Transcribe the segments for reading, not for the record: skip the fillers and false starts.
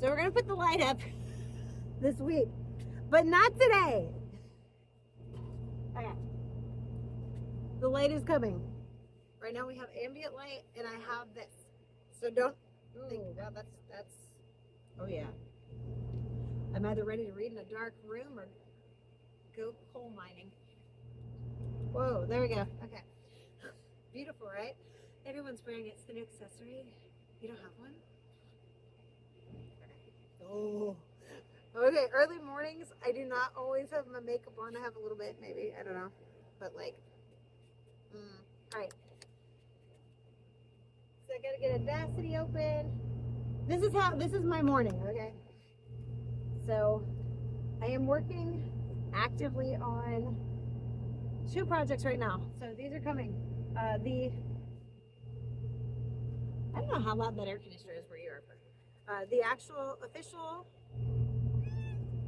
So we're gonna put the light up this week, but not today. Okay. The light is coming. Right now we have ambient light and I have this. So don't think, wow, that's, oh yeah. I'm either ready to read in a dark room or go coal mining. Whoa, there we go. Okay. Beautiful, right? Everyone's wearing it. It's the new accessory. You don't have one? Oh. Okay, early mornings, I do not always have my makeup on. I have a little bit, maybe. I don't know. But like, all right. So I gotta get Audacity open. This is my morning, okay? So I am working actively on 2 projects right now. So these are coming. I don't know how loud that air conditioner is where you are, but the actual official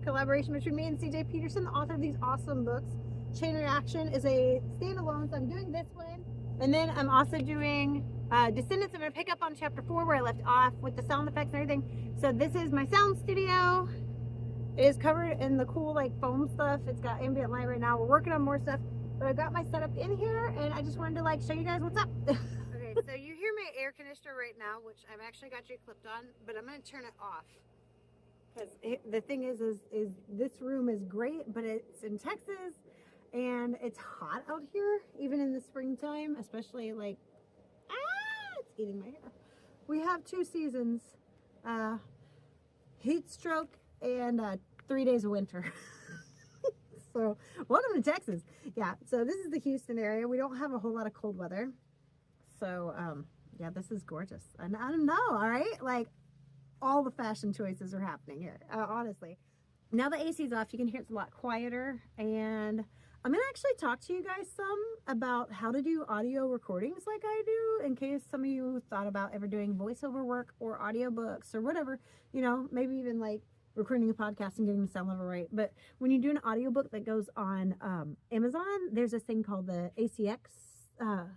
collaboration between me and CJ Peterson, the author of these awesome books. Chain Reaction is a standalone, so I'm doing this one. And then I'm also doing Descendants. I'm going to pick up on chapter 4 where I left off with the sound effects and everything. So this is my sound studio. It is covered in the cool like foam stuff. It's got ambient light right now. We're working on more stuff, but I got my setup in here and I just wanted to like show you guys what's up. Okay, so you hear my air conditioner right now, which I've actually got you clipped on, but I'm going to turn it off. Because the thing is this room is great, but it's in Texas and it's hot out here, even in the springtime, especially like, it's eating my hair. We have 2 seasons, heat stroke and 3 days of winter. So welcome to Texas. Yeah, so this is the Houston area. We don't have a whole lot of cold weather. So yeah, this is gorgeous. And I don't know, all right? Like all the fashion choices are happening here, honestly. Now the AC's off, you can hear it's a lot quieter. And I'm gonna actually talk to you guys some about how to do audio recordings like I do, in case some of you thought about ever doing voiceover work or audiobooks or whatever, you know, maybe even like recording a podcast and getting the sound level right. But when you do an audiobook that goes on Amazon, there's this thing called the ACX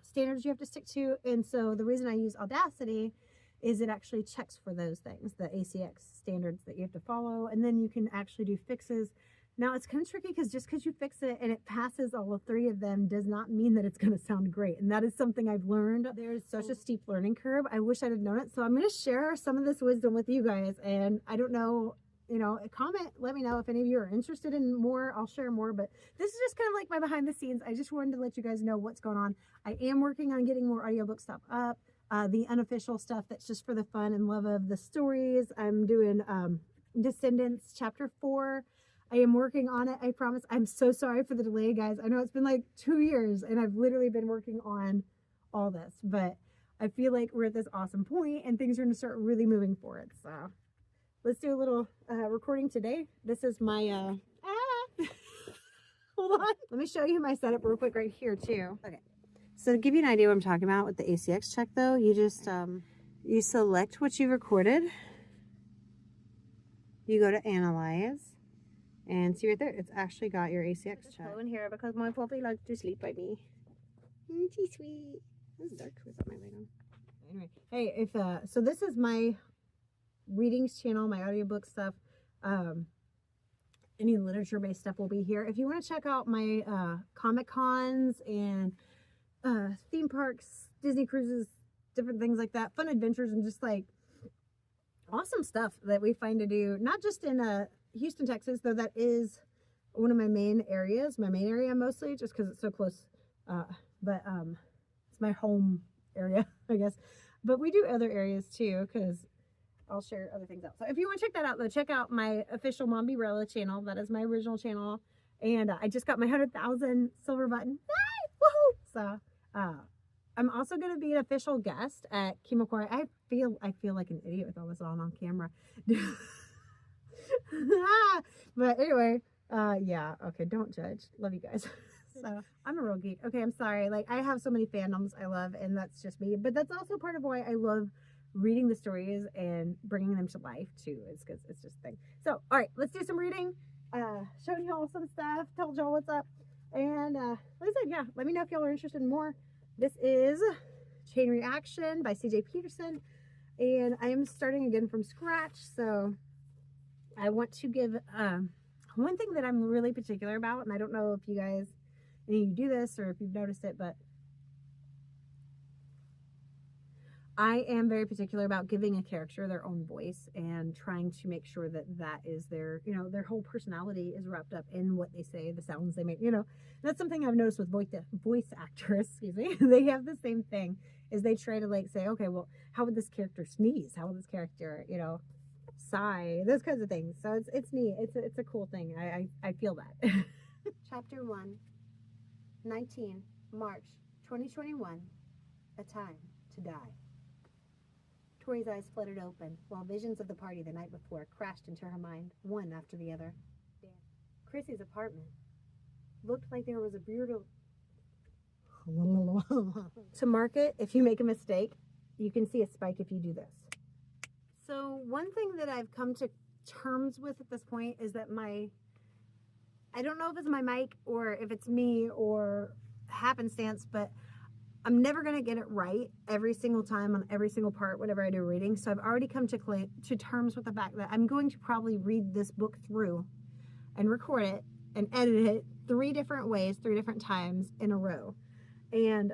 standards you have to stick to. And so the reason I use Audacity is it actually checks for those things, the ACX standards that you have to follow, and then you can actually do fixes. Now it's kind of tricky because just because you fix it and it passes all of 3 of them does not mean that it's going to sound great. And that is something I've learned. There's such a steep learning curve. I wish I'd have known it. So I'm going to share some of this wisdom with you guys. And I don't know, you know, comment, let me know if any of you are interested in more. I'll share more, but this is just kind of like my behind the scenes. I just wanted to let you guys know what's going on. I am working on getting more audiobook stuff up. The unofficial stuff that's just for the fun and love of the stories. I'm doing Descendants chapter 4. I am working on it, I promise. I'm so sorry for the delay, guys. I know it's been like 2 years and I've literally been working on all this, but I feel like we're at this awesome point and things are going to start really moving forward. So let's do a little recording today. This is my, hold on. Let me show you my setup real quick right here too. Okay. So to give you an idea what I'm talking about with the ACX check though, you just, you select what you recorded. You go to Analyze. And see right there, it's actually got your ACX check. In here because my puppy likes to sleep by me. She's sweet. It's dark without my light on. Anyway, hey, if so this is my readings channel, my audiobook stuff. Any literature-based stuff will be here. If you want to check out my Comic Cons and theme parks, Disney cruises, different things like that, fun adventures, and just like awesome stuff that we find to do, not just in Houston, Texas, though that is one of my main areas, my main area mostly, just because it's so close, but it's my home area, I guess. But we do other areas too, because I'll share other things out. So if you want to check that out, though, check out my official Mombierella channel. That is my original channel, and I just got my 100,000 silver button. Yay! Woohoo! So I'm also going to be an official guest at Kinemaster. I feel like an idiot with all this on camera. But anyway, yeah, okay, don't judge. Love you guys. So I'm a real geek. Okay, I'm sorry. Like, I have so many fandoms I love, and that's just me. But that's also part of why I love reading the stories and bringing them to life too. It's because it's just a thing. So, all right, let's do some reading. Showing y'all some stuff. Told y'all what's up. And like I said, yeah, let me know if y'all are interested in more. This is Chain Reaction by CJ Peterson. And I am starting again from scratch, so I want to give one thing that I'm really particular about, and I don't know if you guys, any of you do this or if you've noticed it, but I am very particular about giving a character their own voice and trying to make sure that that is their, you know, their whole personality is wrapped up in what they say, the sounds they make, you know. That's something I've noticed with voice actors, excuse me. They have the same thing, is they try to like say, okay, well, how would this character sneeze? How would this character, you know, sigh? Those kinds of things. So it's neat. It's a cool thing. I feel that. Chapter 1, 19 March 2021, A Time to Die. Tori's eyes fluttered open, while visions of the party the night before crashed into her mind, one after the other. Chrissy's apartment looked like there was a brutal... To mark it, if you make a mistake, you can see a spike if you do this. So one thing that I've come to terms with at this point is that I don't know if it's my mic or if it's me or happenstance, but I'm never going to get it right every single time on every single part whenever I do reading. So I've already come to terms with the fact that I'm going to probably read this book through and record it and edit it 3 different ways, 3 different times in a row. And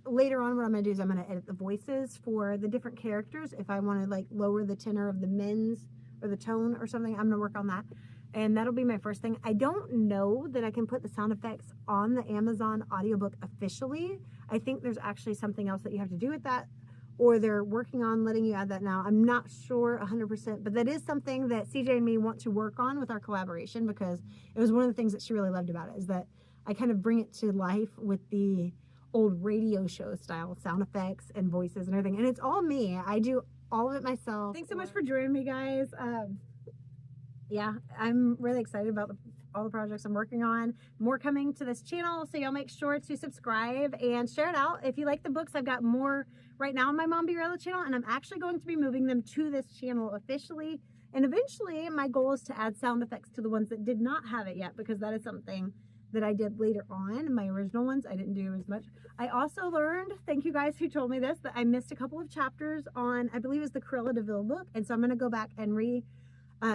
later on, what I'm going to do is I'm going to edit the voices for the different characters. If I want to like lower the tenor of the men's or the tone or something, I'm going to work on that. And that'll be my first thing. I don't know that I can put the sound effects on the Amazon audiobook officially. I think there's actually something else that you have to do with that, or they're working on letting you add that now. I'm not sure 100%, but that is something that CJ and me want to work on with our collaboration, because it was one of the things that she really loved about it, is that I kind of bring it to life with the old radio show style sound effects and voices and everything. And it's all me. I do all of it myself. Thanks so much for joining me, guys. Yeah, I'm really excited about all the projects I'm working on. More coming to this channel, so y'all make sure to subscribe and share it out. If you like the books, I've got more right now on my Mombierella channel, and I'm actually going to be moving them to this channel officially. And eventually, my goal is to add sound effects to the ones that did not have it yet, because that is something that I did later on. My original ones, I didn't do as much. I also learned, thank you guys who told me this, that I missed a couple of chapters on, I believe it was the Cruella de Vil book, and so I'm going to go back and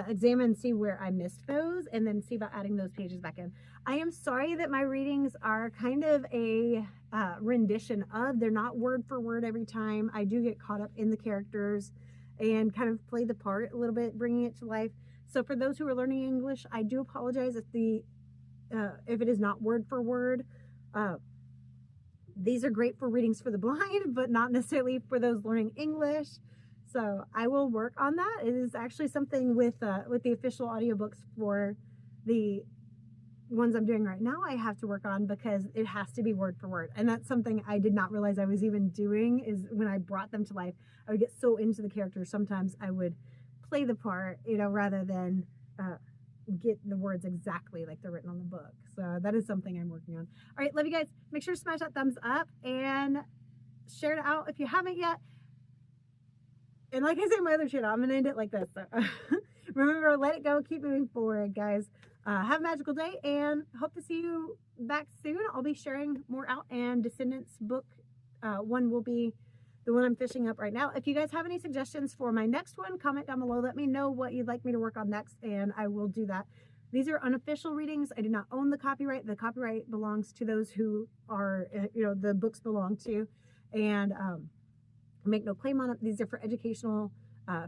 examine and see where I missed those, and then see about adding those pages back in. I am sorry that my readings are kind of a rendition of, they're not word for word every time. I do get caught up in the characters and kind of play the part a little bit, bringing it to life. So for those who are learning English, I do apologize if it is not word for word. These are great for readings for the blind, but not necessarily for those learning English. So I will work on that. It is actually something with the official audiobooks for the ones I'm doing right now, I have to work on, because it has to be word for word. And that's something I did not realize I was even doing, is when I brought them to life, I would get so into the characters. Sometimes I would play the part, you know, rather than get the words exactly like they're written on the book. So that is something I'm working on. All right, love you guys. Make sure to smash that thumbs up and share it out if you haven't yet. And like I said in my other channel, I'm going to end it like this. So remember, let it go. Keep moving forward, guys. Have a magical day, and hope to see you back soon. I'll be sharing more out, and Descendants book 1 will be the one I'm fishing up right now. If you guys have any suggestions for my next one, comment down below. Let me know what you'd like me to work on next, and I will do that. These are unofficial readings. I do not own the copyright. The copyright belongs to those who are, you know, the books belong to, and make no claim on it. These are for educational,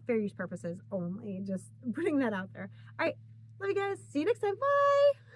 fair use purposes only. Just putting that out there. All right. Love you guys. See you next time. Bye.